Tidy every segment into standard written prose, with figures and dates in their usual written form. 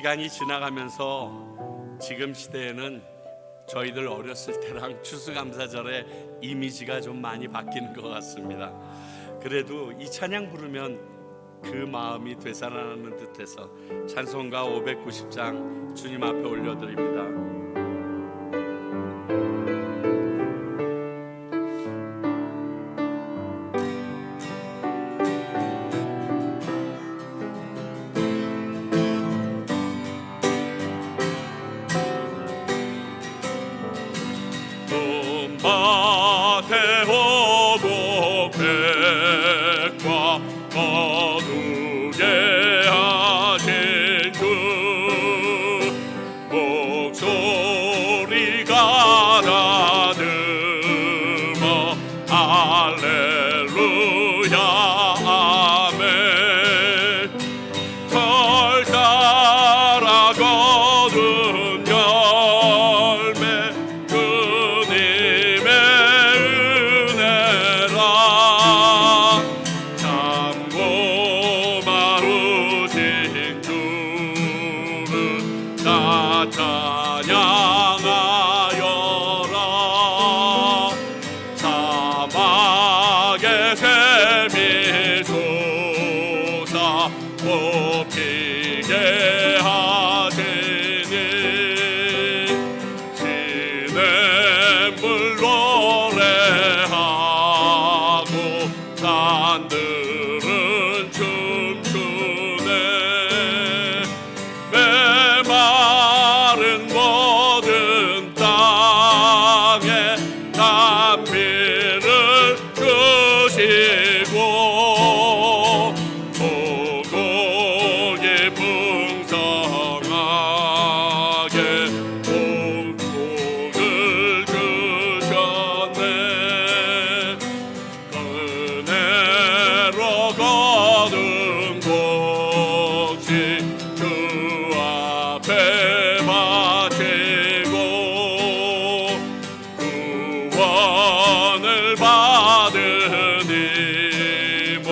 시간이 지나가면서 지금 시대에는 저희들 어렸을 때랑 추수감사절의 이미지가 좀 많이 바뀌는 것 같습니다. 그래도 이 찬양 부르면 그 마음이 되살아나는 듯해서 찬송가 590장 주님 앞에 올려드립니다. 밭에 오고 백과 거두게 하신 주 목소리가 다듬어 할렐루야 아멘. 절 따라 거둔 열매 주님의 은혜라. 참고 마루신 주를 다 찬양하여라. 사막의 샘이 솟아 뽑히게 하시니 시냇물 노래하고 산들은 춤추네. 메마른 모든 땅에 단비를 주시고 소고기 풍성하게 복복을 주셨네. 은혜로 거둔 곡식 주 앞에 바치고 구원을 받으니 몸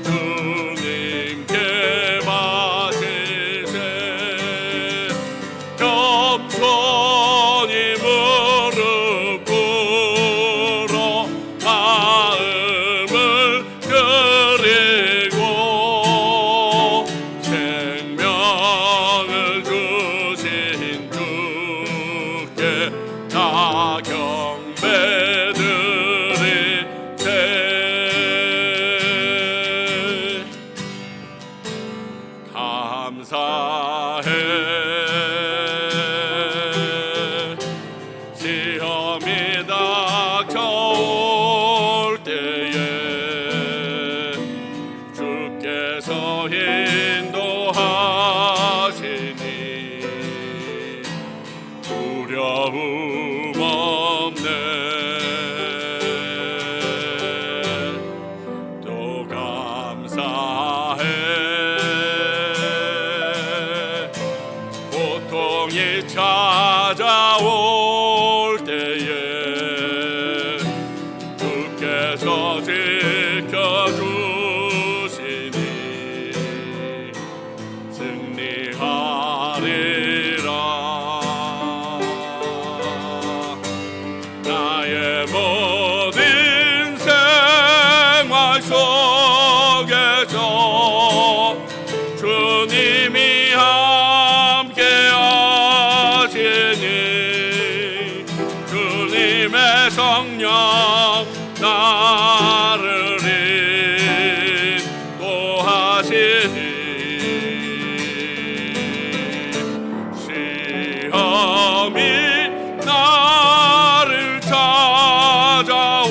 주님께 바치세. 겸손히 무릎 꿇어 마음을 드리고 생명을 주신 주께 다 경배드리세. 감사해. 시험이 닥쳐올 때에 주께서 인도하시니 두려움 없네. 또 감사해. 고통이 찾아올 때에 주께서 지켜주시니 승리하리라. 나의 모든 생활 속에서 주님이 함께 하시니 주님의 성령 나를 인도하시니 시험이 나를 찾아올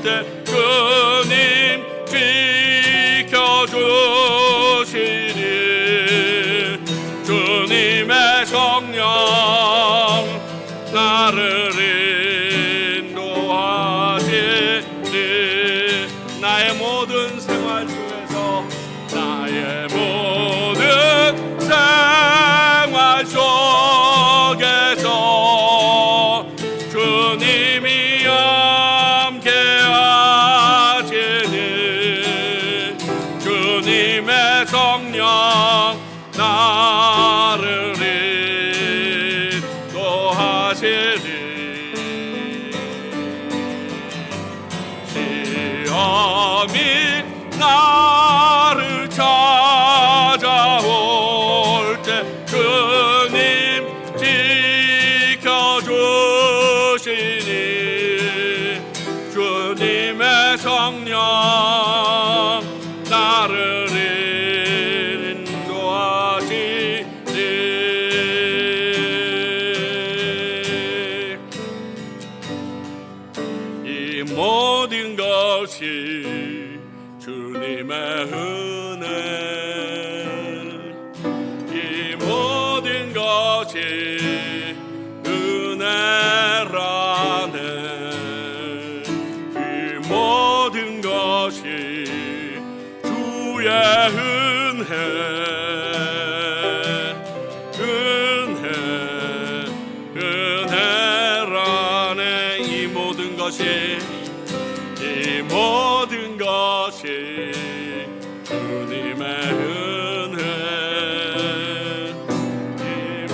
때 주님 지켜주시니 주님의 성령 나를 인도하시니 나의 모든 생활 중에서 나의 모든 생활 속에서 주님이 함께 하시니 주님의 성령 나 것이 은혜라네. 이 모든 것이 주의 은혜라네. 이 모든 것이 주님의 은혜. 이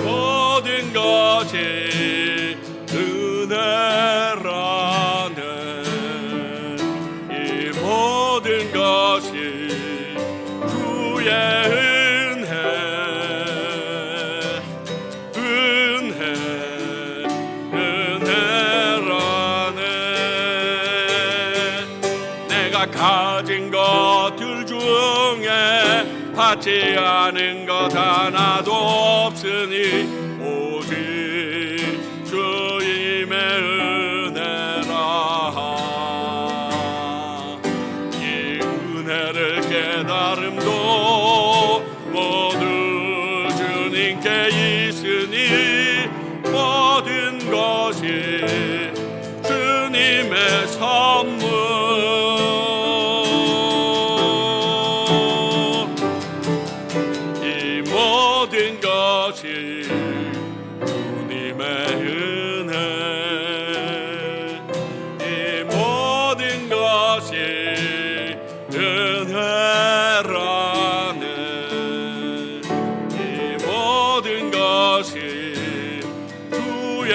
모든 것이 은혜라네. 이 모든 것이 주의 은혜라네. 내가 가진 것들 중에 받지 않은 것 하나도 없으니 오직 주님의 은혜라. 이 은혜를 깨달음도 모두 주님께 있으니 모든 것이 주님의 선물. 이 모든 것이 주님의 은혜. 이 모든 것이 은혜라네. 이 모든 것이 주의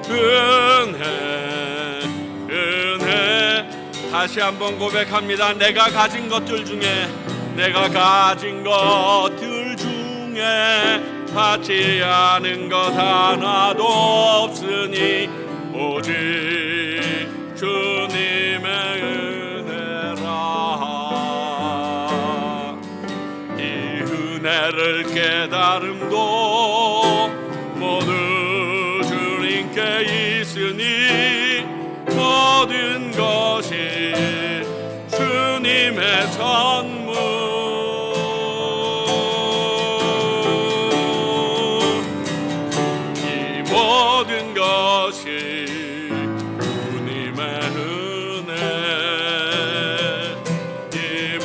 은혜. 다시 한번 고백합니다. 내가 가진 것들 중에 받지 않은 것 하나도 없으니 오직 주님의 은혜라. 이 은혜를 깨달음도 모두 주님께 있으니 모든 것이 주님의 선물. 이 모든 것이 주님의 은혜. 이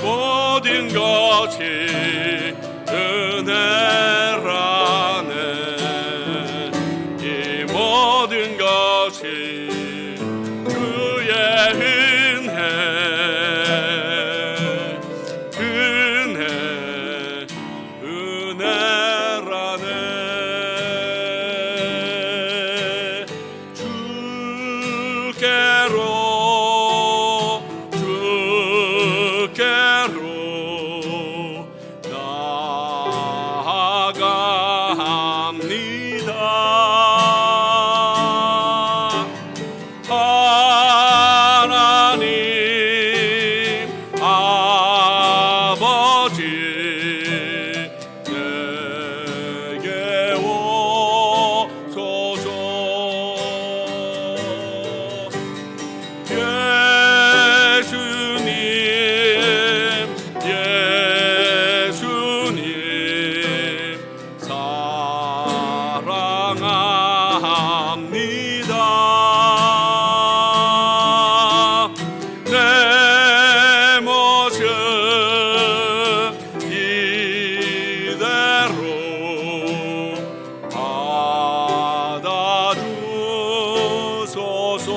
모든 것이 은혜라네. 이 모든 것이 주의 은혜라네. 주께로 나아갑니다. 하나님 아버지 내게 오소서. 예수님 사랑합니다. 내 모습 이대로 받아주소서.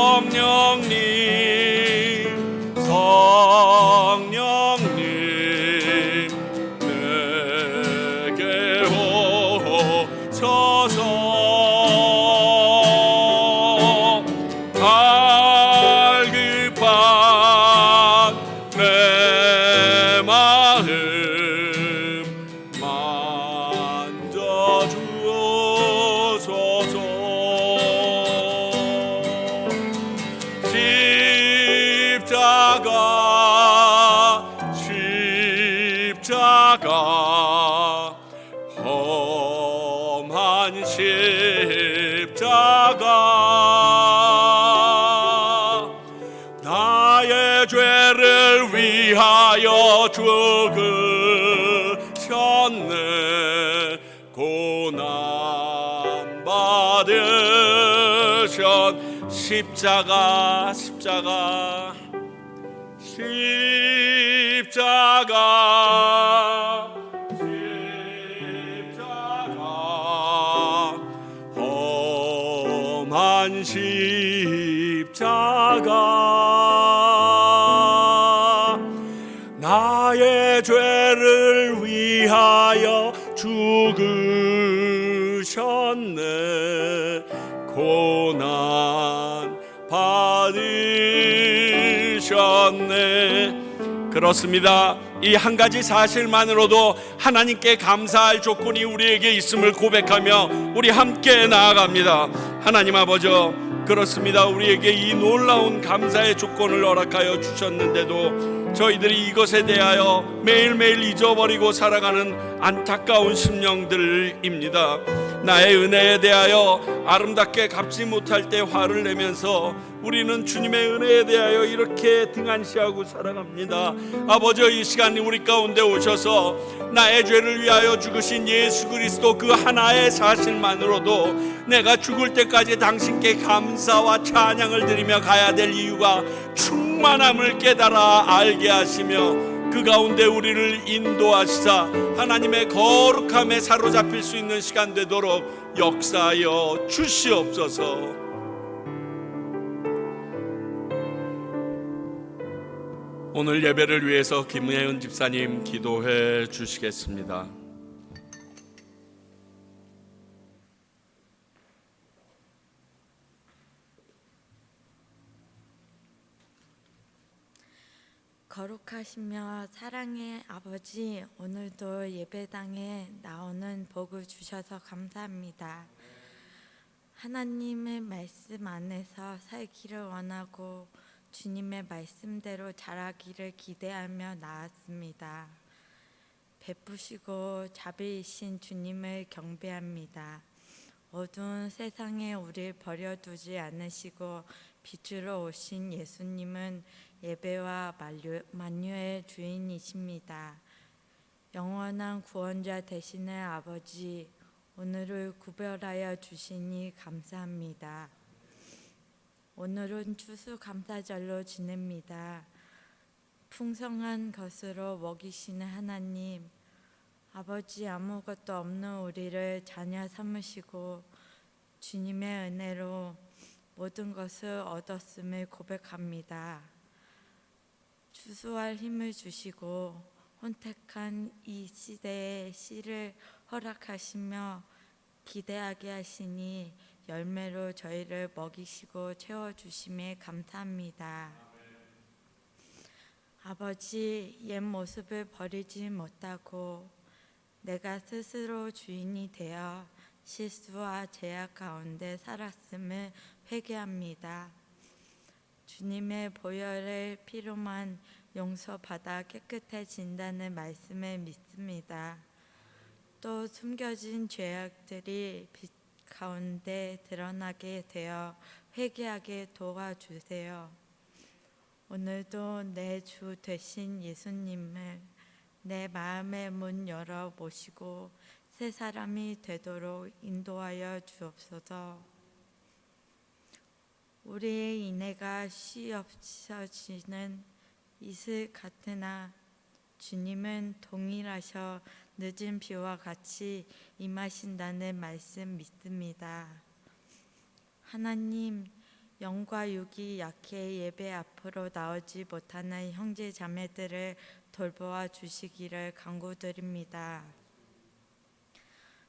성령님 내게 오셔서 갈급한 내 마음 만져주소서. 십자가 험한 십자가 나의 나의 죄를 위하여 죽으셨네. 고난 받으셨 십자가 험한 십자가 나의 죄를 위하여 죽으셨네. 고난 받으셨네. 그렇습니다. 이 한 가지 사실만으로도 하나님께 감사할 조건이 우리에게 있음을 고백하며 우리 함께 나아갑니다. 하나님 아버지, 그렇습니다. 우리에게 이 놀라운 감사의 조건을 허락하여 주셨는데도 저희들이 이것에 대하여 매일매일 잊어버리고 살아가는 안타까운 심령들입니다. 나의 은혜에 대하여 아름답게 갚지 못할 때 화를 내면서 우리는 주님의 은혜에 대하여 이렇게 등한시하고 살아갑니다. 아버지, 이 시간 우리 가운데 오셔서 나의 죄를 위하여 죽으신 예수 그리스도 그 하나의 사실만으로도 내가 죽을 때까지 당신께 감사와 찬양을 드리며 가야 될 이유가 충만함을 깨달아 알게 하시며 그 가운데 우리를 인도하시사 하나님의 거룩함에 사로잡힐 수 있는 시간 되도록 역사하여 주시옵소서. 오늘 예배를 위해서 김혜은 집사님 기도해 주시겠습니다. 거룩하시며 사랑의 아버지, 오늘도 예배당에 나오는 복을 주셔서 감사합니다. 하나님의 말씀 안에서 살기를 원하고 주님의 말씀대로 자라기를 기대하며 나왔습니다. 베푸시고 자비이신 주님을 경배합니다. 어두운 세상에 우리를 버려두지 않으시고 빛으로 오신 예수님은 예배와 만유의 주인이십니다. 영원한 구원자 되시는 아버지, 오늘을 구별하여 주시니 감사합니다. 오늘은 추수감사절로 지냅니다. 풍성한 것으로 먹이시는 하나님, 아버지, 아무것도 없는 우리를 자녀 삼으시고 주님의 은혜로 모든 것을 얻었음을 고백합니다. 추수할 힘을 주시고 혼택한 이 시대에 씨를 허락하시며 기대하게 하시니 열매로 저희를 먹이시고 채워주심에 감사합니다. 아버지, 옛 모습을 버리지 못하고 내가 스스로 주인이 되어 실수와 죄악 가운데 살았음을 회개합니다. 주님의 보혈의 피로만 용서받아 깨끗해진다는 말씀을 믿습니다. 또 숨겨진 죄악들이 빛 가운데 드러나게 되어 회개하게 도와주세요. 오늘도 내 주 되신 예수님을 내 마음의 문 열어 모시고 새 사람이 되도록 인도하여 주옵소서. 우리의 인애가 쉬없어지는 이슬 같으나 주님은 동일하셔 늦은 비와 같이 임하신다는 말씀 믿습니다. 하나님, 영과 육이 약해 예배 앞으로 나오지 못하는 형제 자매들을 돌보아 주시기를 간구드립니다.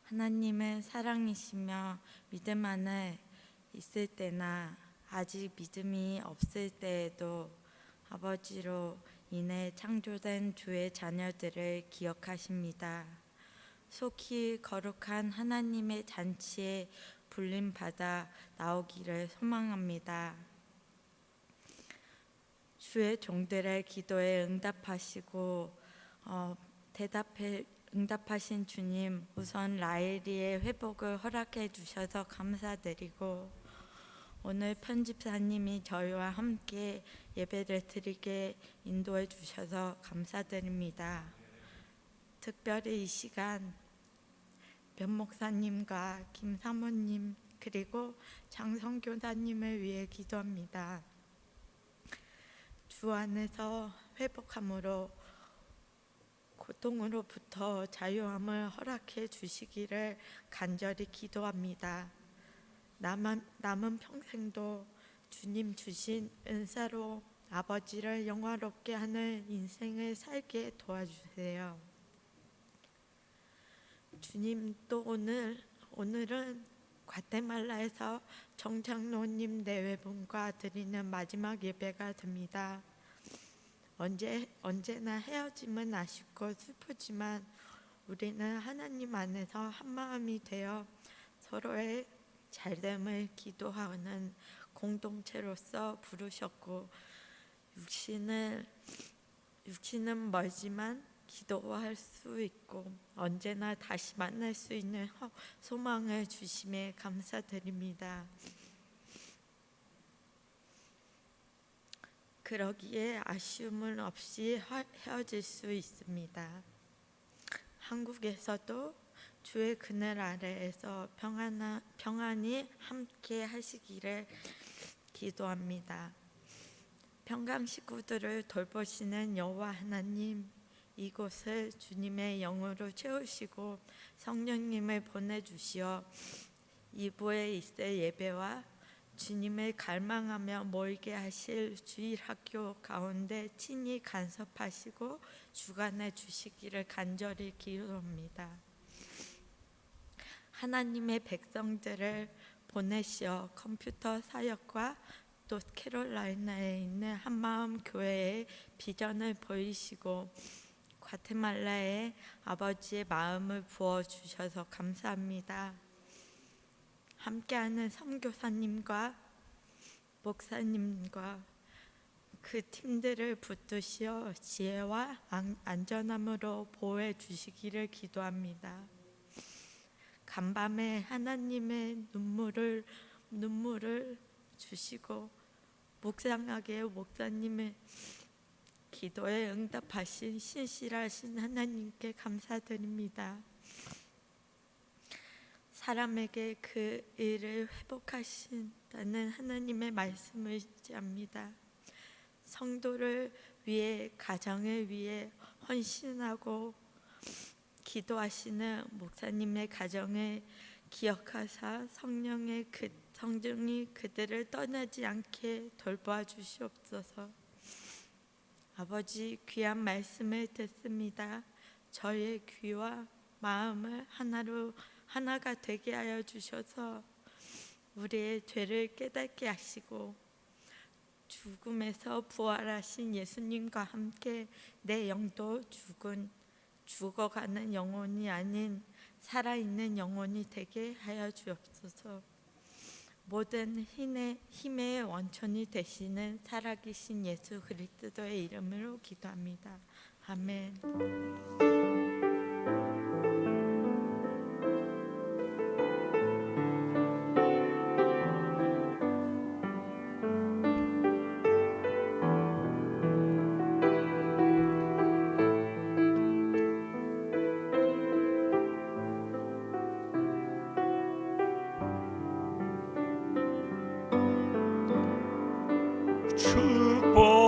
하나님은 사랑이시며 믿음 안에 있을 때나 아직 믿음이 없을 때에도 아버지로 인해 창조된 주의 자녀들을 기억하십니다. 속히 거룩한 하나님의 잔치에 불림받아 나오기를 소망합니다. 주의 종들의 기도에 응답하시고 응답하신 주님, 우선 라헬리의 회복을 허락해 주셔서 감사드리고 오늘 편집사님이 저희와 함께 예배를 드리게 인도해 주셔서 감사드립니다. 특별히 이 시간 변 목사님과 김 사모님 그리고 장성 교사님을 위해 기도합니다. 주 안에서 회복함으로 고통으로부터 자유함을 허락해 주시기를 간절히 기도합니다. 남은 평생도 주님 주신 은사로 아버지를 영화롭게 하는 인생을 살게 도와주세요. 주님, 또 오늘은 과테말라에서 정장로님 내외분과 드리는 마지막 예배가 됩니다. 언제나 헤어짐은 아쉽고 슬프지만 우리는 하나님 안에서 한 마음이 되어 서로의 잘됨을 기도하는 공동체로서 부르셨고, 육신은 멀지만 기도할 수 있고 언제나 다시 만날 수 있는 소망을 주심에 감사드립니다. 그러기에 아쉬움은 없이 헤어질 수 있습니다. 한국에서도 주의 그늘 아래에서 평안히 함께 하시기를 기도합니다. 평강 식구들을 돌보시는 여호와 하나님, 이곳을 주님의 영으로 채우시고 성령님을 보내주시어 2부에 있을 예배와 주님을 갈망하며 모이게 하실 주일학교 가운데 친히 간섭하시고 주관해 주시기를 간절히 기도합니다. 하나님의 백성들을 보내시어 컴퓨터 사역과 또 캐롤라이나에 있는 한마음 교회의 비전을 보이시고 과테말라에 아버지의 마음을 부어주셔서 감사합니다. 함께하는 선교사님과 목사님과 그 팀들을 붙드시어 지혜와 안전함으로 보호해 주시기를 기도합니다. 간밤에 하나님의 눈물을 주시고 묵상하게 목사님의 기도에 응답하신 신실하신 하나님께 감사드립니다. 사람에게 그 일을 회복하신다는 하나님의 말씀을 의지합니다. 성도를 위해, 가정을 위해 헌신하고 기도하시는 목사님의 가정을 기억하사 성령이 그들을 떠나지 않게 돌보아 주시옵소서. 아버지, 귀한 말씀을 듣습니다. 저의 귀와 마음을 하나가 되게 하여 주셔서 우리의 죄를 깨닫게 하시고 죽음에서 부활하신 예수님과 함께 내 영도 죽어가는 영혼이 아닌 살아있는 영혼이 되게 하여 주옵소서. 모든 힘의 원천이 되시는 살아계신 예수 그리스도의 이름으로 기도합니다. 아멘.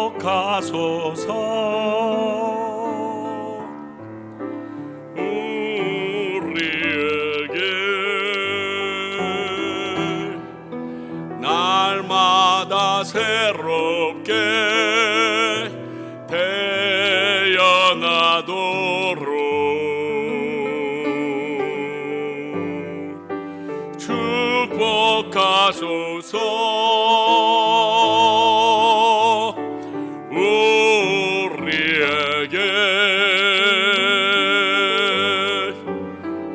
축복하소서. 우리에게 날마다 새롭게 태어나도록 축복하소서. 우리에게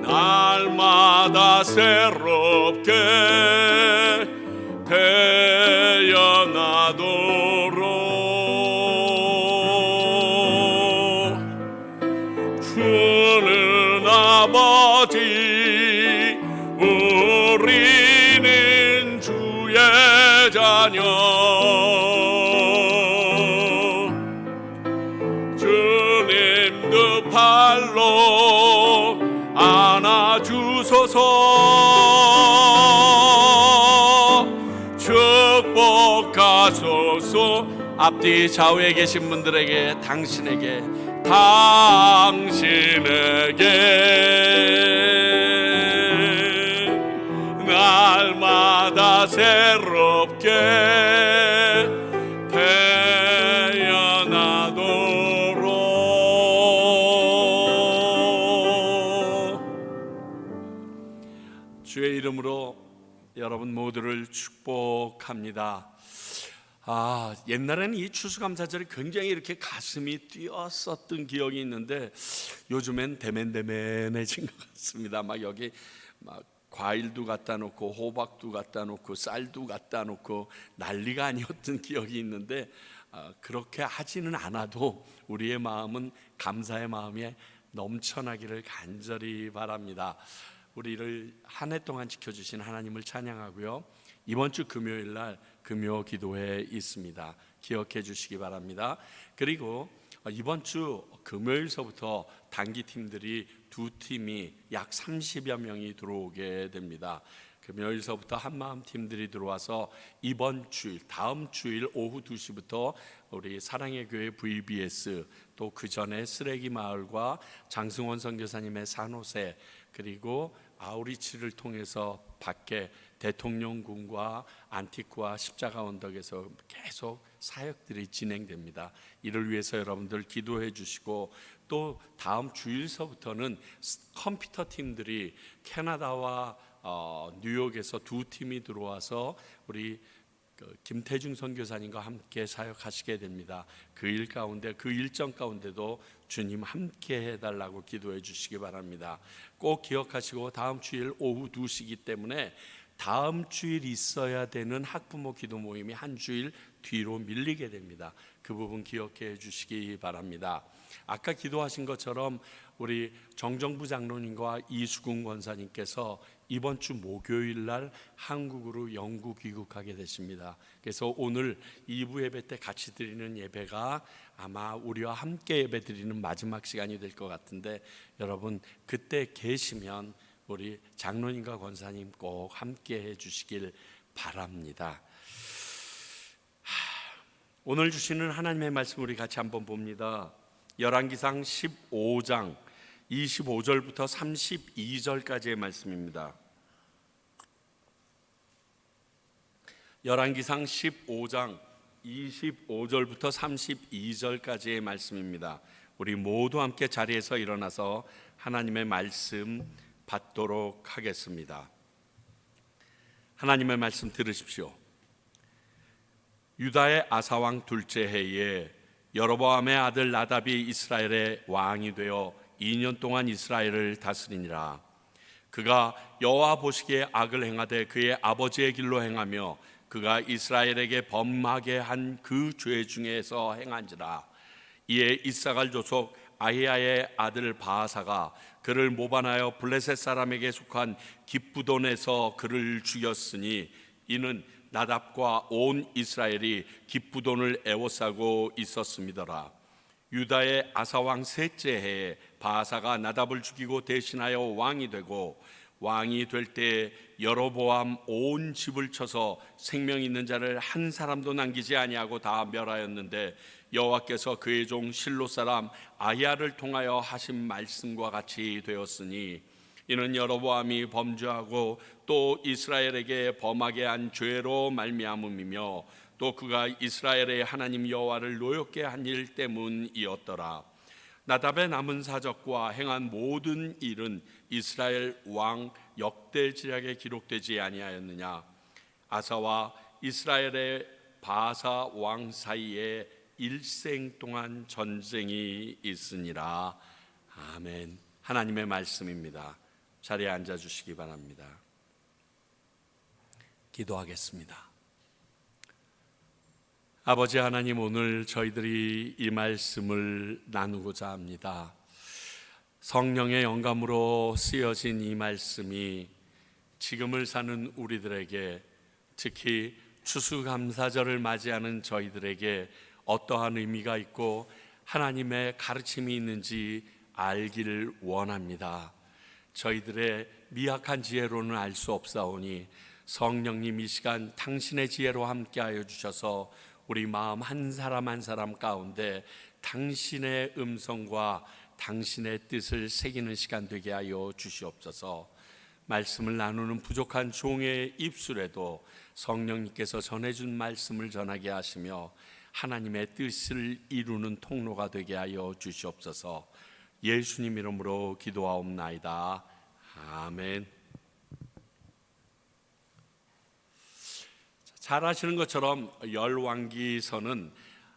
날마다 새롭게 태어나도록 주는 아버지, 우리는 주의 발로 안아주소서. 축복하소서. 앞뒤 좌우에 계신 분들에게, 당신에게 날마다 새롭게 태어나도록. 주의 이름으로 여러분 모두를 축복합니다. 옛날에는 이 추수감사절이 굉장히 이렇게 가슴이 뛰었었던 기억이 있는데 요즘엔 대맨대맨해진 것 같습니다. 막 여기 막 과일도 갖다 놓고 호박도 갖다 놓고 쌀도 갖다 놓고 난리가 아니었던 기억이 있는데 그렇게 하지는 않아도 우리의 마음은 감사의 마음이 넘쳐나기를 간절히 바랍니다. 우리를 한 해 동안 지켜주신 하나님을 찬양하고요. 이번 주 금요일 날 금요 기도회 있습니다. 기억해 주시기 바랍니다. 그리고 이번 주 금요일서부터 단기팀들이 두 팀이 약 30여 명이 들어오게 됩니다. 금요일서부터 한마음 팀들이 들어와서 이번 주일, 다음 주일 오후 2시부터 우리 사랑의 교회 VBS, 또 그 전에 쓰레기 마을과 장승원 선교사님의 산호세, 그리고 아우리치를 통해서 밖에 대통령궁과 안티쿠와 십자가 언덕에서 계속 사역들이 진행됩니다. 이를 위해서 여러분들 기도해 주시고, 또 다음 주일서부터는 컴퓨터 팀들이 캐나다와 뉴욕에서 두 팀이 들어와서 우리 김태중 선교사님과 함께 사역하시게 됩니다. 그 일 가운데, 그 일정 가운데도 주님 함께 해달라고 기도해 주시기 바랍니다. 꼭 기억하시고, 다음 주일 오후 2시이기 때문에 다음 주일 있어야 되는 학부모 기도 모임이 한 주일 뒤로 밀리게 됩니다. 그 부분 기억해 주시기 바랍니다. 아까 기도하신 것처럼 우리 정정부 장로님과 이수근 권사님께서 이번 주 목요일 날 한국으로 영구 귀국하게 되십니다. 그래서 오늘 2부 예배 때 같이 드리는 예배가 아마 우리와 함께 예배 드리는 마지막 시간이 될 것 같은데, 여러분 그때 계시면 우리 장로님과 권사님 꼭 함께 해 주시길 바랍니다. 오늘 주시는 하나님의 말씀 우리 같이 한번 봅니다. 열왕기상 15장 25절부터 32절까지의 말씀입니다. 열왕기상 15장 25절부터 32절까지의 말씀입니다. 우리 모두 함께 자리에서 일어나서 하나님의 말씀 받도록 하겠습니다. 하나님의 말씀 들으십시오. 유다의 아사왕 둘째 해에 여로보암의 아들 나답이 이스라엘의 왕이 되어 2년 동안 이스라엘을 다스리니라. 그가 여호와 보시기에 악을 행하되 그의 아버지의 길로 행하며 그가 이스라엘에게 범하게 한 그 죄 중에서 행한지라. 이에 이사갈 조속 아히야의 아들 바하사가 그를 모반하여 블레셋 사람에게 속한 깁부돈에서 그를 죽였으니, 이는 나답과 온 이스라엘이 깁부돈을 애워싸고 있었음이더라. 유다의 아사왕 셋째 해에 바하사가 나답을 죽이고 대신하여 왕이 되고, 왕이 될 때 여로보암 온 집을 쳐서 생명 있는 자를 한 사람도 남기지 아니하고 다 멸하였는데, 여호와께서 그의 종 실로 사람 아히야를 통하여 하신 말씀과 같이 되었으니, 이는 여로보암이 범죄하고 또 이스라엘에게 범하게 한 죄로 말미암음이며 또 그가 이스라엘의 하나님 여호와를 노엽게 한 일 때문이었더라. 나답의 남은 사적과 행한 모든 일은 이스라엘 왕 역대지략에 기록되지 아니하였느냐. 아사와 이스라엘의 바하사 왕 사이에 일생 동안 전쟁이 있으니라. 아멘. 하나님의 말씀입니다. 자리에 앉아 주시기 바랍니다. 기도하겠습니다. 아버지 하나님, 오늘 저희들이 이 말씀을 나누고자 합니다. 성령의 영감으로 쓰여진 이 말씀이 지금을 사는 우리들에게, 특히 추수감사절을 맞이하는 저희들에게 어떠한 의미가 있고 하나님의 가르침이 있는지 알기를 원합니다. 저희들의 미약한 지혜로는 알 수 없사오니 성령님 이 시간 당신의 지혜로 함께하여 주셔서 우리 마음 한 사람 한 사람 가운데 당신의 음성과 당신의 뜻을 새기는 시간 되게 하여 주시옵소서. 말씀을 나누는 부족한 종의 입술에도 성령님께서 전해준 말씀을 전하게 하시며 하나님의 뜻을 이루는 통로가 되게 하여 주시옵소서. 예수님 이름으로 기도하옵나이다. 아멘. 잘 아시는 것처럼 열왕기서는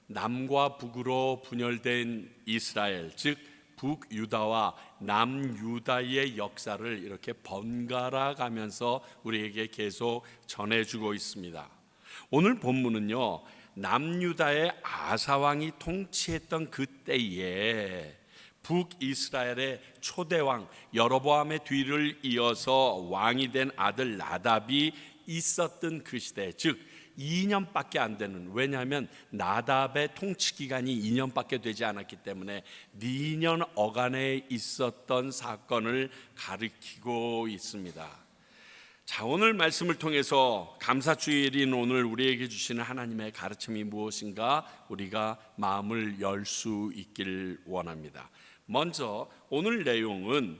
남과 북으로 분열된 이스라엘, 즉 북유다와 남유다의 역사를 이렇게 번갈아 가면서 우리에게 계속 전해주고 있습니다. 오늘 본문은요, 남유다의 아사왕이 통치했던 그때에 북이스라엘의 초대왕 여로보암의 뒤를 이어서 왕이 된 아들 나답이 있었던 그 시대, 즉 2년밖에 안 되는, 왜냐하면 나답의 통치 기간이 2년밖에 되지 않았기 때문에 2년 어간에 있었던 사건을 가리키고 있습니다. 자, 오늘 말씀을 통해서 감사주일인 오늘 우리에게 주시는 하나님의 가르침이 무엇인가 우리가 마음을 열 수 있길 원합니다. 먼저 오늘 내용은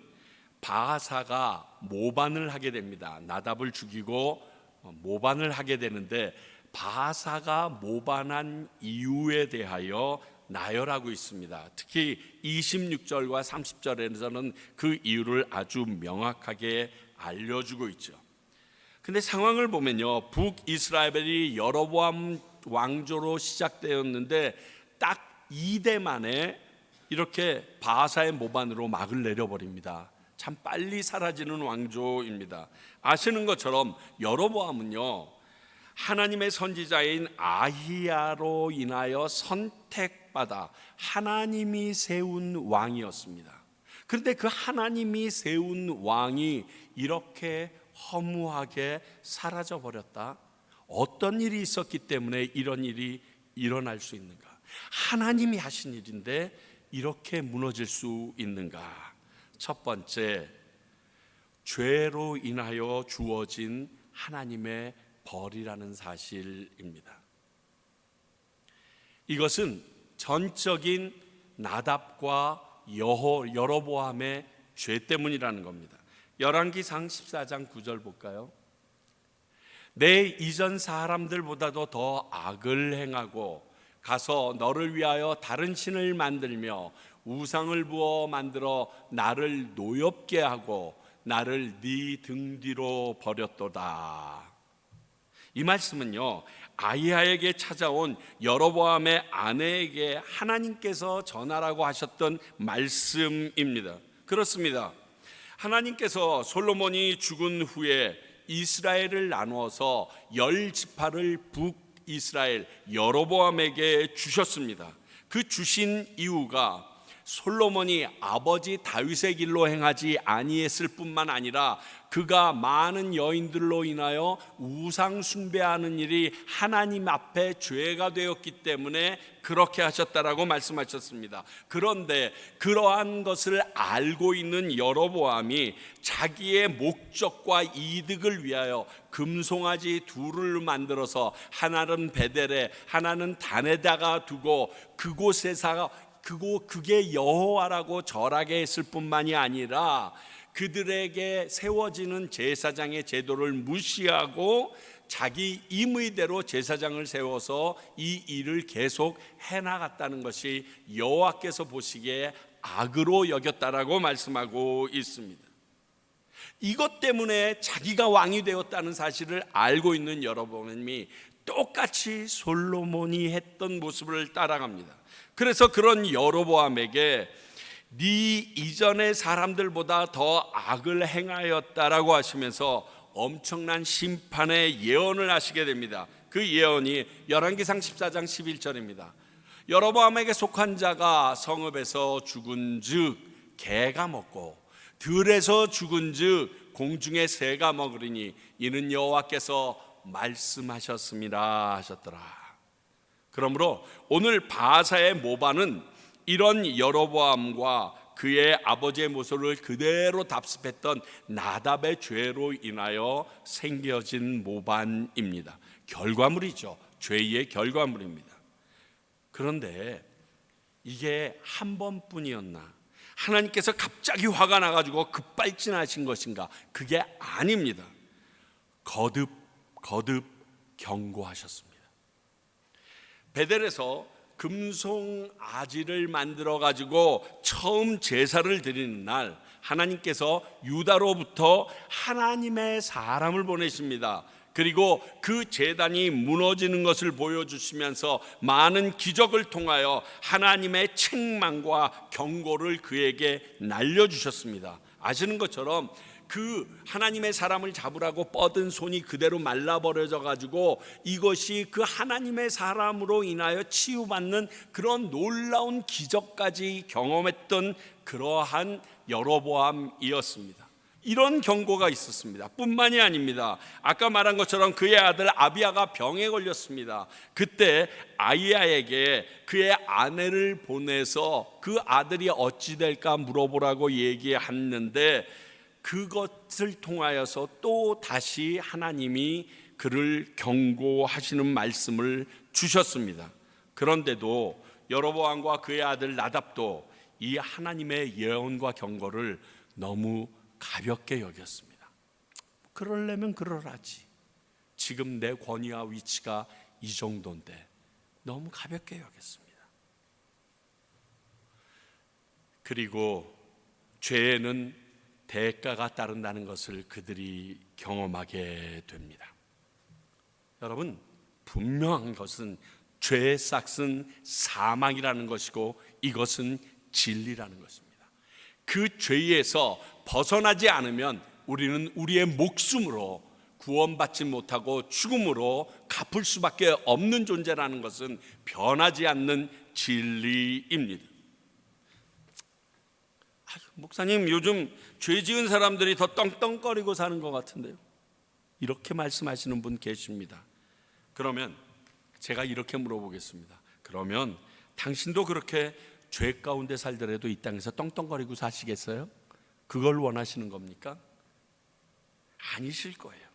바하사가 모반을 하게 됩니다. 나답을 죽이고 모반을 하게 되는데 바하사가 모반한 이유에 대하여 나열하고 있습니다. 특히 26절과 30절에서는 그 이유를 아주 명확하게 알려주고 있죠. 근데 상황을 보면요, 북이스라엘이 여로보암 왕조로 시작되었는데 딱 2대 만에 이렇게 바하사의 모반으로 막을 내려버립니다. 참 빨리 사라지는 왕조입니다. 아시는 것처럼 여로보암은요, 하나님의 선지자인 아히야로 인하여 선택받아 하나님이 세운 왕이었습니다. 그런데 그 하나님이 세운 왕이 이렇게 허무하게 사라져 버렸다. 어떤 일이 있었기 때문에 이런 일이 일어날 수 있는가? 하나님이 하신 일인데 이렇게 무너질 수 있는가? 첫 번째, 죄로 인하여 주어진 하나님의 벌이라는 사실입니다. 이것은 전적인 나답과 여로보암의 죄 때문이라는 겁니다. 열왕기상 14장 9절 볼까요? 내 이전 사람들보다도 더 악을 행하고 가서 너를 위하여 다른 신을 만들며 우상을 부어 만들어 나를 노엽게 하고 나를 네 등 뒤로 버렸도다. 이 말씀은요, 아히야에게 찾아온 여로보암의 아내에게 하나님께서 전하라고 하셨던 말씀입니다. 그렇습니다. 하나님께서 솔로몬이 죽은 후에 이스라엘을 나누어서 10지파를 북이스라엘 여로보암에게 주셨습니다. 그 주신 이유가 솔로몬이 아버지 다윗의 길로 행하지 아니했을 뿐만 아니라 그가 많은 여인들로 인하여 우상 숭배하는 일이 하나님 앞에 죄가 되었기 때문에 그렇게 하셨다라고 말씀하셨습니다. 그런데 그러한 것을 알고 있는 여로보암이 자기의 목적과 이득을 위하여 금송아지 둘을 만들어서 하나는 베델에 하나는 단에다가 두고 그게 여호와라고 절하게 했을 뿐만이 아니라 그들에게 세워지는 제사장의 제도를 무시하고 자기 임의대로 제사장을 세워서 이 일을 계속 해나갔다는 것이 여호와께서 보시기에 악으로 여겼다라고 말씀하고 있습니다. 이것 때문에 자기가 왕이 되었다는 사실을 알고 있는 여로보암이 똑같이 솔로몬이 했던 모습을 따라갑니다. 그래서 그런 여로보암에게 네 이전의 사람들보다 더 악을 행하였다라고 하시면서 엄청난 심판의 예언을 하시게 됩니다. 그 예언이 열왕기상 14장 11절입니다. 여로보암에게 속한 자가 성읍에서 죽은즉 개가 먹고 들에서 죽은즉 공중의 새가 먹으리니 이는 여호와께서 말씀하셨습니다 하셨더라. 그러므로 오늘 바하사의 모반은 이런 여로보암과 그의 아버지의 모습을 그대로 답습했던 나답의 죄로 인하여 생겨진 모반입니다. 결과물이죠. 죄의 결과물입니다. 그런데 이게 한 번뿐이었나? 하나님께서 갑자기 화가 나가지고 급발진하신 것인가? 그게 아닙니다. 거듭 경고하셨습니다. 베델에서 금송 아지를 만들어 가지고 처음 제사를 드리는 날, 하나님께서 유다로부터 하나님의 사람을 보내십니다. 그리고 그 제단이 무너지는 것을 보여주시면서 많은 기적을 통하여 하나님의 책망과 경고를 그에게 날려주셨습니다. 아시는 것처럼 그 하나님의 사람을 잡으라고 뻗은 손이 그대로 말라버려져 가지고 이것이 그 하나님의 사람으로 인하여 치유받는 그런 놀라운 기적까지 경험했던 그러한 여로보암이었습니다. 이런 경고가 있었습니다. 뿐만이 아닙니다. 아까 말한 것처럼 그의 아들 아비야가 병에 걸렸습니다. 그때 아이야에게 그의 아내를 보내서 그 아들이 어찌 될까 물어보라고 얘기했는데, 그것을 통하여서 또 다시 하나님이 그를 경고하시는 말씀을 주셨습니다. 그런데도 여로보암과 그의 아들 나답도 이 하나님의 예언과 경고를 너무 가볍게 여겼습니다. 그러려면 그러라지. 지금 내 권위와 위치가 이 정도인데 너무 가볍게 여겼습니다. 그리고 죄에는 대가가 따른다는 것을 그들이 경험하게 됩니다. 여러분, 분명한 것은 죄의 싹은 사망이라는 것이고 이것은 진리라는 것입니다. 그 죄에서 벗어나지 않으면 우리는 우리의 목숨으로 구원받지 못하고 죽음으로 갚을 수밖에 없는 존재라는 것은 변하지 않는 진리입니다. 목사님, 요즘 죄 지은 사람들이 더 떵떵거리고 사는 것 같은데요, 이렇게 말씀하시는 분 계십니다. 그러면 제가 이렇게 물어보겠습니다. 그러면 당신도 그렇게 죄 가운데 살더라도 이 땅에서 떵떵거리고 사시겠어요? 그걸 원하시는 겁니까? 아니실 거예요.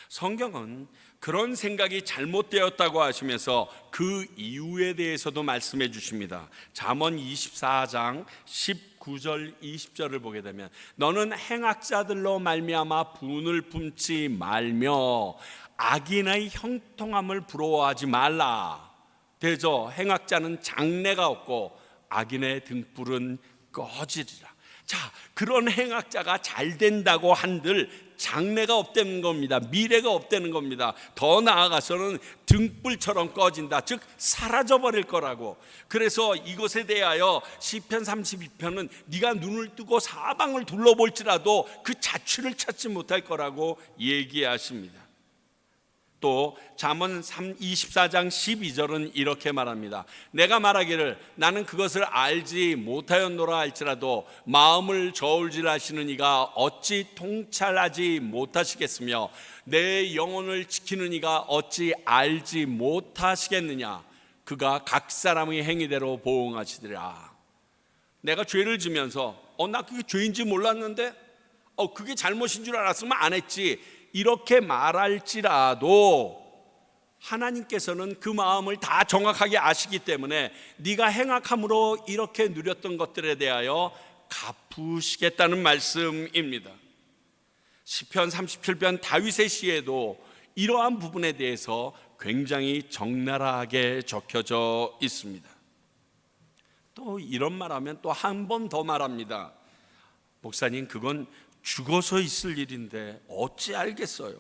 성경은 그런 생각이 잘못되었다고 하시면서 그 이유에 대해서도 말씀해 주십니다. 잠언 24장 19절 20절을 보게 되면, 너는 행악자들로 말미암아 분을 품지 말며 악인의 형통함을 부러워하지 말라. 대저 행악자는 장래가 없고 악인의 등불은 꺼지리라. 자, 그런 행악자가 잘 된다고 한들 장래가 없다는 겁니다. 미래가 없다는 겁니다. 더 나아가서는 등불처럼 꺼진다, 즉 사라져버릴 거라고. 그래서 이것에 대하여 시편 32편은 네가 눈을 뜨고 사방을 둘러볼지라도 그 자취를 찾지 못할 거라고 얘기하십니다. 또 잠언 24장 12절은 이렇게 말합니다. 내가 말하기를 나는 그것을 알지 못하였노라 할지라도 마음을 저울질하시는 이가 어찌 통찰하지 못하시겠으며 내 영혼을 지키는 이가 어찌 알지 못하시겠느냐. 그가 각 사람의 행위대로 보응하시리라. 내가 죄를 지면서 나 그게 죄인지 몰랐는데 그게 잘못인 줄 알았으면 안 했지, 이렇게 말할지라도 하나님께서는 그 마음을 다 정확하게 아시기 때문에 네가 행악함으로 이렇게 누렸던 것들에 대하여 갚으시겠다는 말씀입니다. 시편 37편 다윗의 시에도 이러한 부분에 대해서 굉장히 적나라하게 적혀져 있습니다. 또 이런 말하면 또 한 번 더 말합니다. 목사님, 그건 죽어서 있을 일인데 어찌 알겠어요?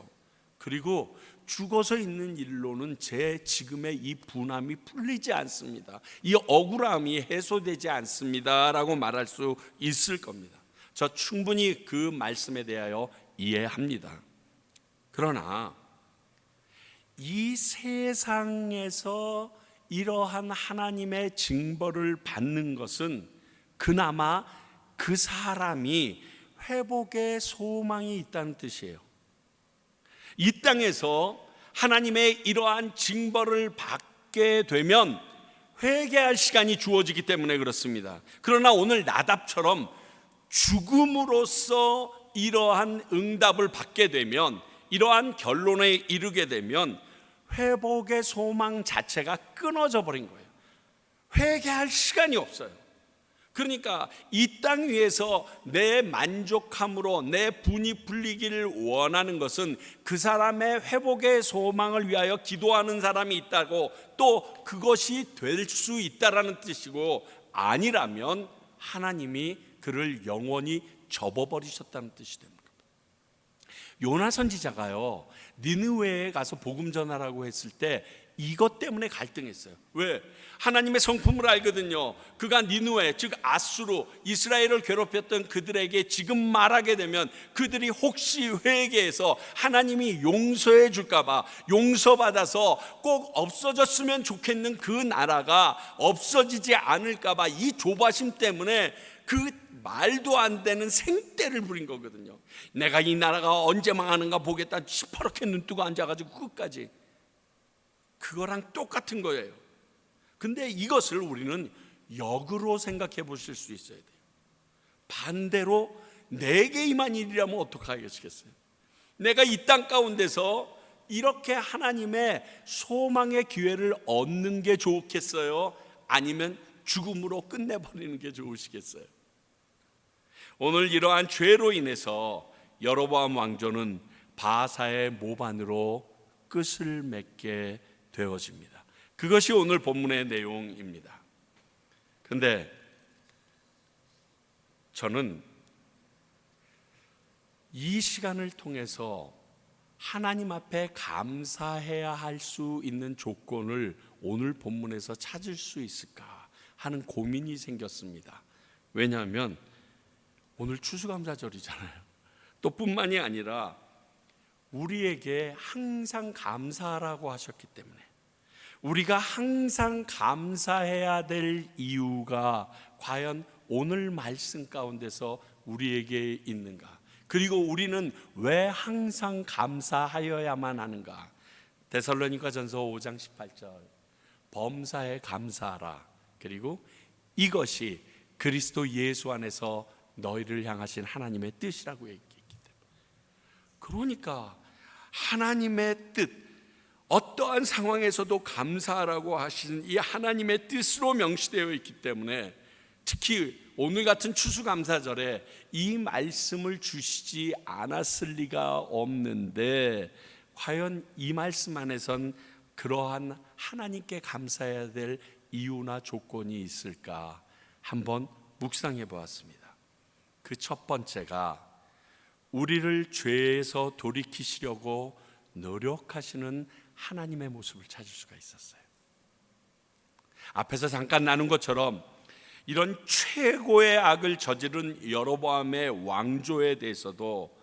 그리고 죽어서 있는 일로는 제 지금의 이 분함이 풀리지 않습니다. 이 억울함이 해소되지 않습니다 라고 말할 수 있을 겁니다. 저 충분히 그 말씀에 대하여 이해합니다. 그러나 이 세상에서 이러한 하나님의 징벌을 받는 것은 그나마 그 사람이 회복의 소망이 있다는 뜻이에요. 이 땅에서 하나님의 이러한 징벌을 받게 되면 회개할 시간이 주어지기 때문에 그렇습니다. 그러나 오늘 나답처럼 죽음으로써 이러한 응답을 받게 되면, 이러한 결론에 이르게 되면 회복의 소망 자체가 끊어져 버린 거예요. 회개할 시간이 없어요. 그러니까 이 땅 위에서 내 만족함으로 내 분이 풀리기를 원하는 것은 그 사람의 회복의 소망을 위하여 기도하는 사람이 있다고, 또 그것이 될 수 있다라는 뜻이고, 아니라면 하나님이 그를 영원히 접어버리셨다는 뜻이 됩니다. 요나 선지자가요, 니느웨에 가서 복음 전하라고 했을 때 이것 때문에 갈등했어요. 왜? 하나님의 성품을 알거든요. 그가 니느웨, 즉 아수르, 이스라엘을 괴롭혔던 그들에게 지금 말하게 되면 그들이 혹시 회개해서 하나님이 용서해 줄까 봐, 용서받아서 꼭 없어졌으면 좋겠는 그 나라가 없어지지 않을까 봐, 이 조바심 때문에 그 말도 안 되는 생떼를 부린 거거든요. 내가 이 나라가 언제 망하는가 보겠다 시퍼렇게 눈 뜨고 앉아가지고 끝까지. 그거랑 똑같은 거예요. 근데 이것을 우리는 역으로 생각해 보실 수 있어야 돼요. 반대로 내게 임한 일이라면 어떡하겠어요? 내가 이 땅 가운데서 이렇게 하나님의 소망의 기회를 얻는 게 좋겠어요? 아니면 죽음으로 끝내버리는 게 좋으시겠어요? 오늘 이러한 죄로 인해서 여로보암 왕조는 바사의 모반으로 끝을 맺게 되어집니다. 그것이 오늘 본문의 내용입니다. 그런데 저는 이 시간을 통해서 하나님 앞에 감사해야 할 수 있는 조건을 오늘 본문에서 찾을 수 있을까 하는 고민이 생겼습니다. 왜냐하면 오늘 추수감사절이잖아요. 또 뿐만이 아니라 우리에게 항상 감사하라고 하셨기 때문에, 우리가 항상 감사해야 될 이유가 과연 오늘 말씀 가운데서 우리에게 있는가, 그리고 우리는 왜 항상 감사하여야만 하는가. 데살로니가전서 5장 18절, 범사에 감사하라. 그리고 이것이 그리스도 예수 안에서 너희를 향하신 하나님의 뜻이라고 얘기했기 때문에, 그러니까 하나님의 뜻, 어떠한 상황에서도 감사하라고 하신 이 하나님의 뜻으로 명시되어 있기 때문에, 특히 오늘 같은 추수감사절에 이 말씀을 주시지 않았을 리가 없는데, 과연 이 말씀 안에선 그러한 하나님께 감사해야 될 이유나 조건이 있을까 한번 묵상해 보았습니다. 그 첫 번째가 우리를 죄에서 돌이키시려고 노력하시는 하나님의 모습을 찾을 수가 있었어요. 앞에서 잠깐 나눈 것처럼 이런 최고의 악을 저지른 여로보암의 왕조에 대해서도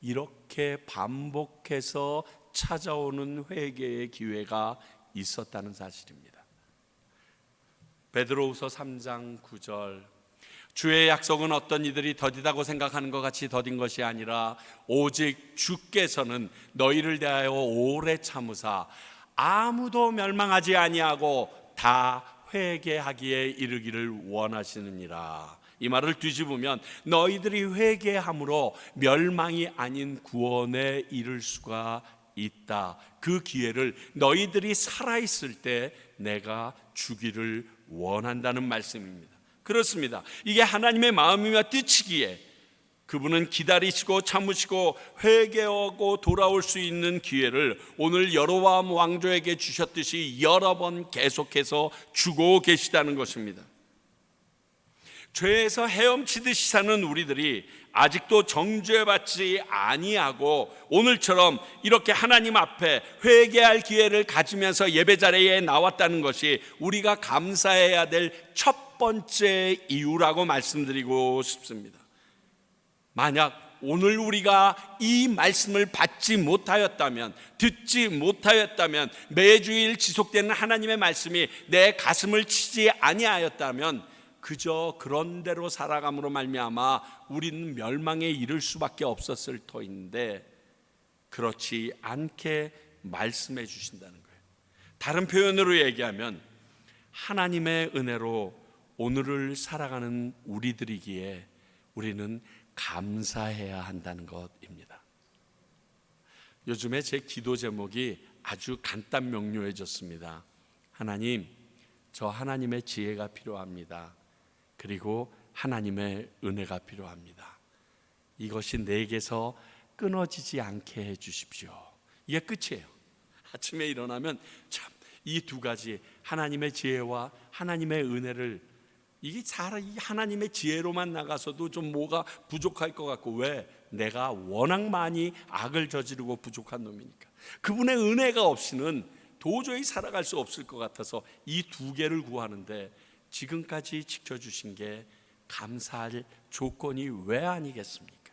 이렇게 반복해서 찾아오는 회개의 기회가 있었다는 사실입니다. 베드로후서 3장 9절, 주의 약속은 어떤 이들이 더디다고 생각하는 것 같이 더딘 것이 아니라 오직 주께서는 너희를 대하여 오래 참으사 아무도 멸망하지 아니하고 다 회개하기에 이르기를 원하시느니라. 이 말을 뒤집으면 너희들이 회개함으로 멸망이 아닌 구원에 이를 수가 있다. 그 기회를 너희들이 살아있을 때 내가 주기를 원한다는 말씀입니다. 그렇습니다. 이게 하나님의 마음이며 뜻이기에 그분은 기다리시고 참으시고 회개하고 돌아올 수 있는 기회를 오늘 여로보암 왕조에게 주셨듯이 여러 번 계속해서 주고 계시다는 것입니다. 죄에서 헤엄치듯이 사는 우리들이 아직도 정죄받지 아니하고 오늘처럼 이렇게 하나님 앞에 회개할 기회를 가지면서 예배 자리에 나왔다는 것이 우리가 감사해야 될 첫 번째 이유라고 말씀드리고 싶습니다. 만약 오늘 우리가 이 말씀을 받지 못하였다면, 듣지 못하였다면, 매주일 지속되는 하나님의 말씀이 내 가슴을 치지 아니하였다면 그저 그런 대로 살아감으로 말미암아 우리는 멸망에 이를 수밖에 없었을 터인데, 그렇지 않게 말씀해 주신다는 거예요. 다른 표현으로 얘기하면 하나님의 은혜로 오늘을 살아가는 우리들이기에 우리는 감사해야 한다는 것입니다. 요즘에 제 기도 제목이 아주 간단 명료해졌습니다. 하나님, 저 하나님의 지혜가 필요합니다. 그리고 하나님의 은혜가 필요합니다. 이것이 내게서 끊어지지 않게 해주십시오. 이게 끝이에요. 아침에 일어나면 참 이 두 가지, 하나님의 지혜와 하나님의 은혜를, 이게 이 하나님의 지혜로만 나가서도 좀 뭐가 부족할 것 같고, 왜? 내가 워낙 많이 악을 저지르고 부족한 놈이니까. 그분의 은혜가 없이는 도저히 살아갈 수 없을 것 같아서 이 두 개를 구하는데, 지금까지 지켜주신 게 감사할 조건이 왜 아니겠습니까?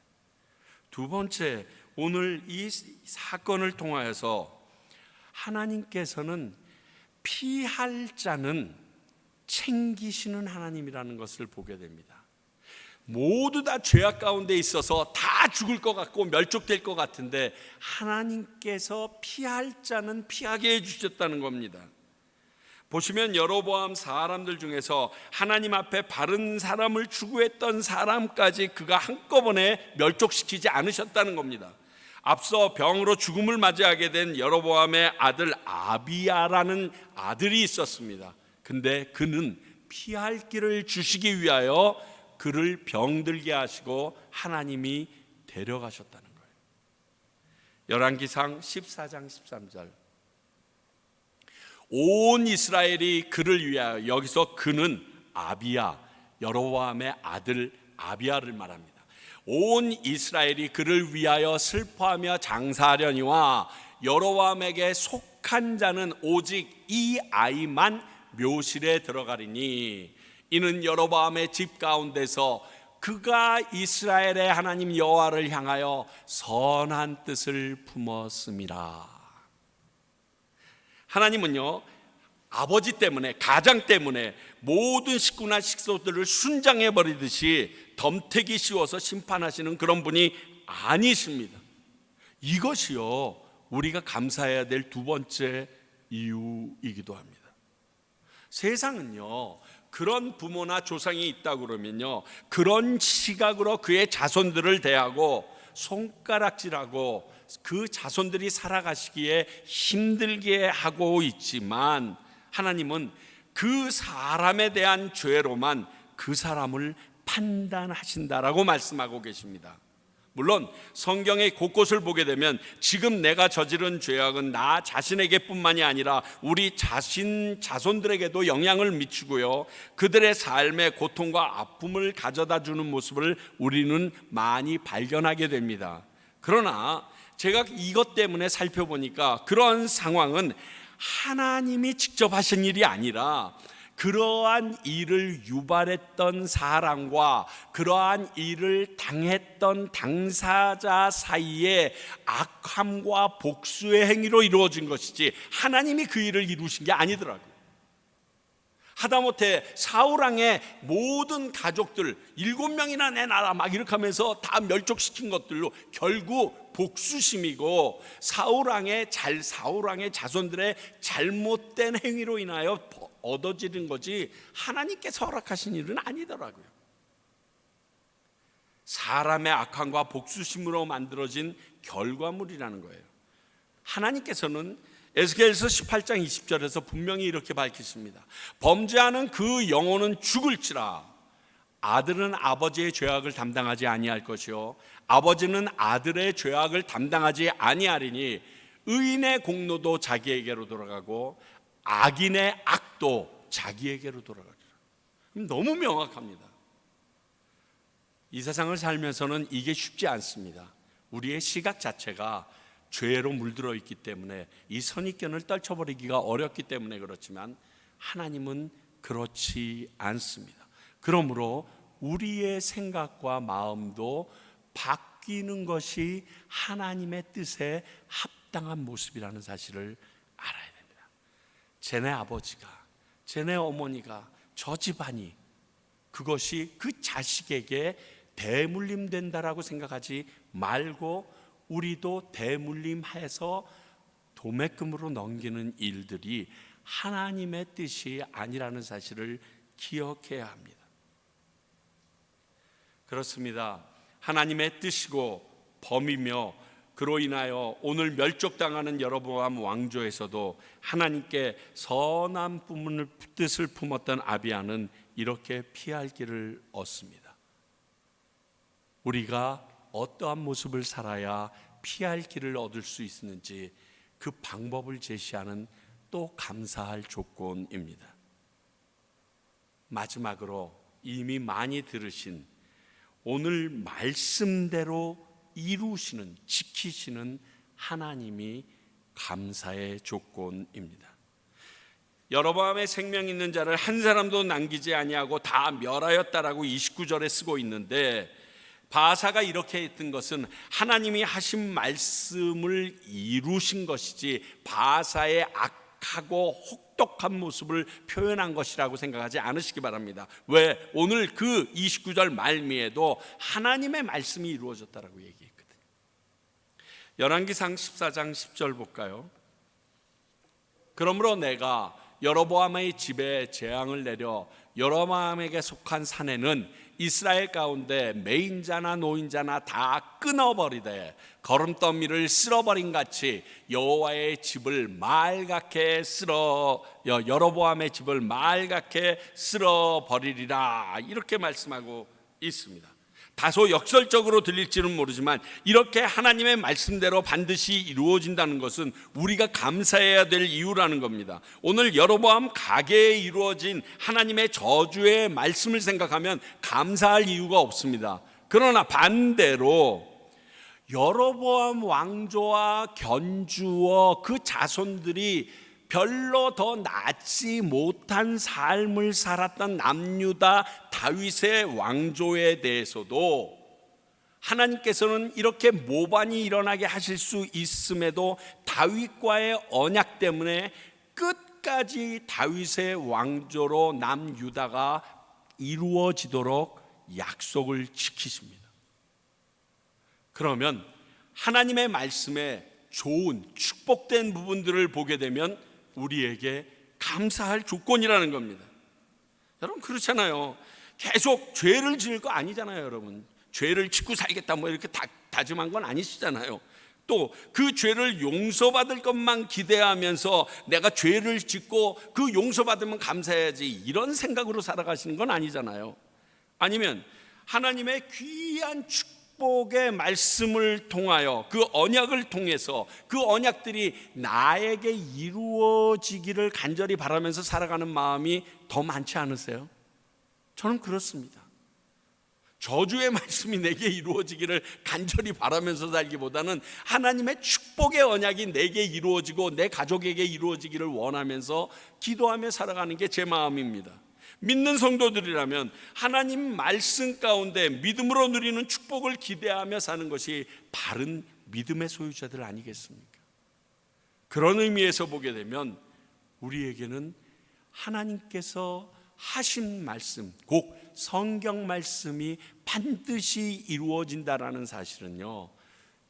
두 번째, 오늘 이 사건을 통하여서 하나님께서는 피할 자는 챙기시는 하나님이라는 것을 보게 됩니다. 모두 다 죄악 가운데 있어서 다 죽을 것 같고 멸족될 것 같은데 하나님께서 피할 자는 피하게 해주셨다는 겁니다. 보시면 여로보암 사람들 중에서 하나님 앞에 바른 사람을 추구했던 사람까지 그가 한꺼번에 멸족시키지 않으셨다는 겁니다. 앞서 병으로 죽음을 맞이하게 된 여로보암의 아들 아비야라는 아들이 있었습니다. 근데 그는 피할 길을 주시기 위하여 그를 병들게 하시고 하나님이 데려가셨다는 거예요. 열왕기상 14장 13절, 온 이스라엘이 그를 위하여, 여기서 그는 아비야, 여로보암의 아들 아비야를 말합니다. 온 이스라엘이 그를 위하여 슬퍼하며 장사하려니와 여로보암에게 속한 자는 오직 이 아이만 묘실에 들어가리니 이는 여로보암의 집 가운데서 그가 이스라엘의 하나님 여호와를 향하여 선한 뜻을 품었음이라. 하나님은요, 아버지 때문에, 가장 때문에 모든 식구나 식소들을 순장해 버리듯이 덤태기 씌워서 심판하시는 그런 분이 아니십니다. 이것이요, 우리가 감사해야 될 두 번째 이유이기도 합니다. 세상은요, 그런 부모나 조상이 있다 그러면요, 그런 시각으로 그의 자손들을 대하고 손가락질하고 그 자손들이 살아가시기에 힘들게 하고 있지만, 하나님은 그 사람에 대한 죄로만 그 사람을 판단하신다라고 말씀하고 계십니다. 물론 성경의 곳곳을 보게 되면 지금 내가 저지른 죄악은 나 자신에게 뿐만이 아니라 우리 자손들에게도 영향을 미치고요, 그들의 삶에 고통과 아픔을 가져다 주는 모습을 우리는 많이 발견하게 됩니다. 그러나 제가 이것 때문에 살펴보니까 그런 상황은 하나님이 직접 하신 일이 아니라 그러한 일을 유발했던 사람과 그러한 일을 당했던 당사자 사이에 악함과 복수의 행위로 이루어진 것이지 하나님이 그 일을 이루신 게 아니더라고요. 하다못해 사울왕의 모든 가족들 7명이나 내놔라 막 이렇게 하면서 다 멸족시킨 것들로 결국 복수심이고 사울왕의 자손들의 잘못된 행위로 인하여 얻어지는 거지 하나님께서 허락하신 일은 아니더라고요. 사람의 악함과 복수심으로 만들어진 결과물이라는 거예요. 하나님께서는 에스겔서 18장 20절에서 분명히 이렇게 밝히십니다. 범죄하는 그 영혼은 죽을지라. 아들은 아버지의 죄악을 담당하지 아니할 것이요 아버지는 아들의 죄악을 담당하지 아니하리니 의인의 공로도 자기에게로 돌아가고 악인의 악도 자기에게로 돌아가리라. 너무 명확합니다. 이 세상을 살면서는 이게 쉽지 않습니다. 우리의 시각 자체가 죄로 물들어 있기 때문에 이 선입견을 떨쳐버리기가 어렵기 때문에 그렇지만 하나님은 그렇지 않습니다. 그러므로 우리의 생각과 마음도 바뀌는 것이 하나님의 뜻에 합당한 모습이라는 사실을 알아야 됩니다. 쟤네 아버지가, 쟤네 어머니가, 저 집안이 그것이 그 자식에게 대물림된다라고 생각하지 말고 우리도 대물림해서 도매금으로 넘기는 일들이 하나님의 뜻이 아니라는 사실을 기억해야 합니다. 그렇습니다. 하나님의 뜻이고 범이며 그로 인하여 오늘 멸족당하는 여로보암 왕조에서도 하나님께 선한 뜻을 품었던 아비야는 이렇게 피할 길을 얻습니다. 우리가 어떠한 모습을 살아야 피할 길을 얻을 수 있는지 그 방법을 제시하는 또 감사할 조건입니다. 마지막으로 이미 많이 들으신 오늘 말씀대로 이루시는, 지키시는 하나님이 감사의 조건입니다. 여로보암의 생명 있는 자를 한 사람도 남기지 아니하고 다 멸하였다라고 29절에 쓰고 있는데, 바사가 이렇게 했던 것은 하나님이 하신 말씀을 이루신 것이지 바사의 악하고 혹독한 모습을 표현한 것이라고 생각하지 않으시기 바랍니다. 왜? 오늘 그 29절 말미에도 하나님의 말씀이 이루어졌다라고 얘기했거든요. 열왕기상 14장 10절 볼까요? 그러므로 내가 여로보암의 집에 재앙을 내려 여로보암에게 속한 산에는 이스라엘 가운데 매인자나 노인자나 다 끊어버리되 거름더미를 쓸어버린 같이 여호와의 집을 말갛게 여로보암의 집을 말갛게 쓸어버리리라, 이렇게 말씀하고 있습니다. 다소 역설적으로 들릴지는 모르지만 이렇게 하나님의 말씀대로 반드시 이루어진다는 것은 우리가 감사해야 될 이유라는 겁니다. 오늘 여로보암 가게에 이루어진 하나님의 저주의 말씀을 생각하면 감사할 이유가 없습니다. 그러나 반대로 여로보암 왕조와 견주어 그 자손들이 별로 더 낫지 못한 삶을 살았던 남유다 다윗의 왕조에 대해서도 하나님께서는 이렇게 모반이 일어나게 하실 수 있음에도 다윗과의 언약 때문에 끝까지 다윗의 왕조로 남유다가 이루어지도록 약속을 지키십니다. 그러면 하나님의 말씀에 좋은 축복된 부분들을 보게 되면 우리에게 감사할 조건이라는 겁니다. 여러분, 그렇잖아요. 계속 죄를 지을 거 아니잖아요. 여러분, 죄를 짓고 살겠다 뭐 이렇게 다짐한 건 아니시잖아요. 또 그 죄를 용서받을 것만 기대하면서 내가 죄를 짓고 그 용서받으면 감사해야지, 이런 생각으로 살아가시는 건 아니잖아요. 아니면 하나님의 귀한 축복의 말씀을 통하여 그 언약을 통해서 그 언약들이 나에게 이루어지기를 간절히 바라면서 살아가는 마음이 더 많지 않으세요? 저는 그렇습니다. 저주의 말씀이 내게 이루어지기를 간절히 바라면서 살기보다는 하나님의 축복의 언약이 내게 이루어지고 내 가족에게 이루어지기를 원하면서 기도하며 살아가는 게 제 마음입니다. 믿는 성도들이라면 하나님 말씀 가운데 믿음으로 누리는 축복을 기대하며 사는 것이 바른 믿음의 소유자들 아니겠습니까? 그런 의미에서 보게 되면 우리에게는 하나님께서 하신 말씀, 곧 성경 말씀이 반드시 이루어진다라는 사실은요,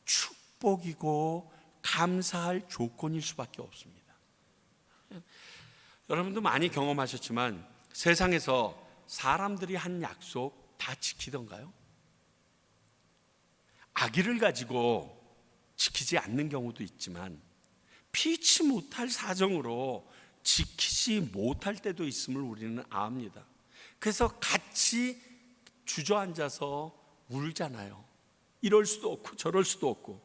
축복이고 감사할 조건일 수밖에 없습니다. 여러분도 많이 경험하셨지만 세상에서 사람들이 한 약속 다 지키던가요? 아기를 가지고 지키지 않는 경우도 있지만 피치 못할 사정으로 지키지 못할 때도 있음을 우리는 압니다. 그래서 같이 주저앉아서 울잖아요. 이럴 수도 없고 저럴 수도 없고,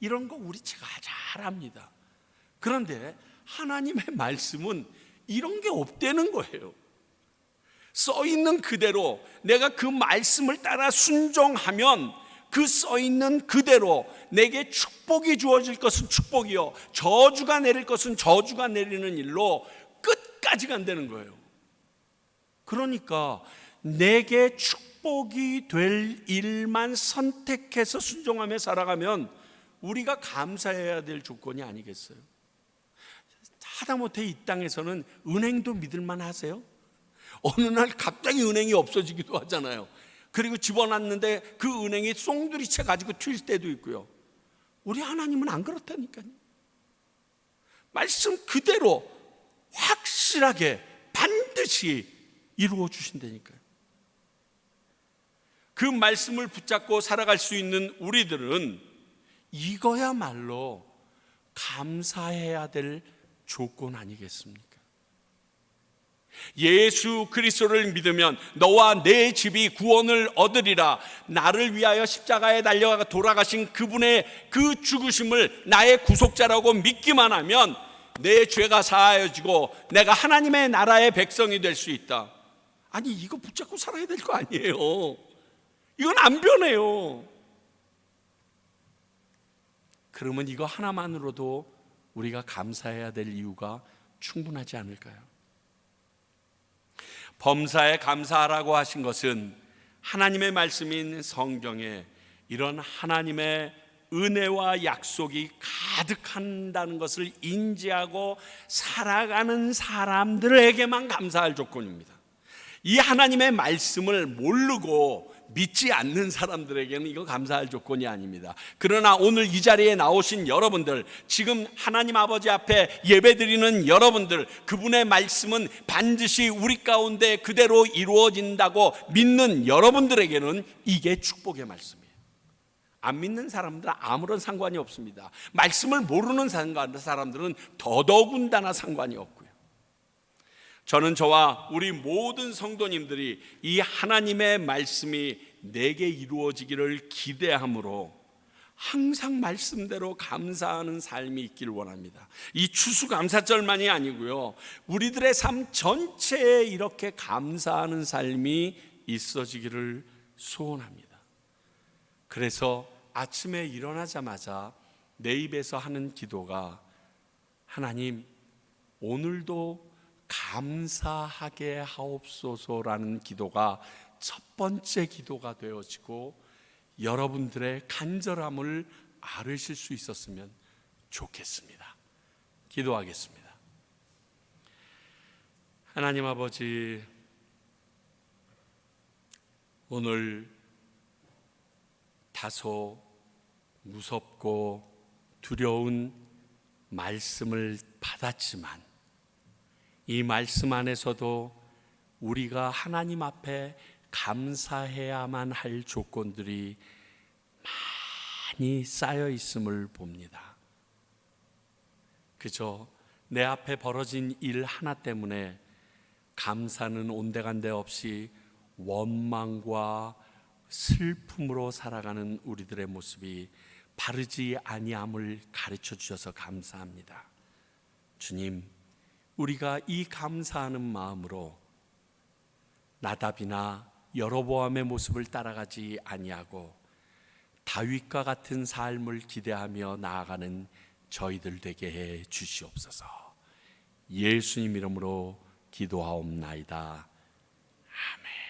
이런 거 우리 제가 잘 압니다. 그런데 하나님의 말씀은 이런 게 없다는 거예요. 써 있는 그대로 내가 그 말씀을 따라 순종하면 그 써 있는 그대로 내게 축복이 주어질 것은 축복이요, 저주가 내릴 것은 저주가 내리는 일로 끝까지 간다는 거예요. 그러니까 내게 축복이 될 일만 선택해서 순종하며 살아가면 우리가 감사해야 될 조건이 아니겠어요? 하다못해 이 땅에서는 은행도 믿을만 하세요? 어느 날 갑자기 은행이 없어지기도 하잖아요. 그리고 집어놨는데 그 은행이 송두리째 가지고 튈 때도 있고요. 우리 하나님은 안 그렇다니까요. 말씀 그대로 확실하게 반드시 이루어 주신다니까요. 그 말씀을 붙잡고 살아갈 수 있는 우리들은 이거야말로 감사해야 될 조건 아니겠습니까? 예수 그리스도를 믿으면 너와 내 집이 구원을 얻으리라. 나를 위하여 십자가에 달려가 돌아가신 그분의 그 죽으심을 나의 구속자라고 믿기만 하면 내 죄가 사하여지고 내가 하나님의 나라의 백성이 될 수 있다. 아니, 이거 붙잡고 살아야 될 거 아니에요. 이건 안 변해요. 그러면 이거 하나만으로도 우리가 감사해야 될 이유가 충분하지 않을까요? 범사에 감사하라고 하신 것은 하나님의 말씀인 성경에 이런 하나님의 은혜와 약속이 가득한다는 것을 인지하고 살아가는 사람들에게만 감사할 조건입니다. 이 하나님의 말씀을 모르고 믿지 않는 사람들에게는 이거 감사할 조건이 아닙니다. 그러나 오늘 이 자리에 나오신 여러분들, 지금 하나님 아버지 앞에 예배드리는 여러분들, 그분의 말씀은 반드시 우리 가운데 그대로 이루어진다고 믿는 여러분들에게는 이게 축복의 말씀이에요. 안 믿는 사람들은 아무런 상관이 없습니다. 말씀을 모르는 사람들은 더더군다나 상관이 없고요. 저는 저와 우리 모든 성도님들이 이 하나님의 말씀이 내게 이루어지기를 기대함으로 항상 말씀대로 감사하는 삶이 있길 원합니다. 이 추수감사절만이 아니고요, 우리들의 삶 전체에 이렇게 감사하는 삶이 있어지기를 소원합니다. 그래서 아침에 일어나자마자 내 입에서 하는 기도가, 하나님 오늘도 감사하게 하옵소서라는 기도가 첫 번째 기도가 되어지고 여러분들의 간절함을 아뢰실 수 있었으면 좋겠습니다. 기도하겠습니다. 하나님 아버지, 오늘 다소 무섭고 두려운 말씀을 받았지만 이 말씀 안에서도 우리가 하나님 앞에 감사해야만 할 조건들이 많이 쌓여 있음을 봅니다. 그저 내 앞에 벌어진 일 하나 때문에 감사는 온데간데 없이 원망과 슬픔으로 살아가는 우리들의 모습이 바르지 아니함을 가르쳐 주셔서 감사합니다. 주님, 우리가 이 감사하는 마음으로 나답이나 여로보암의 모습을 따라가지 아니하고 다윗과 같은 삶을 기대하며 나아가는 저희들 되게 해 주시옵소서. 예수님 이름으로 기도하옵나이다. 아멘.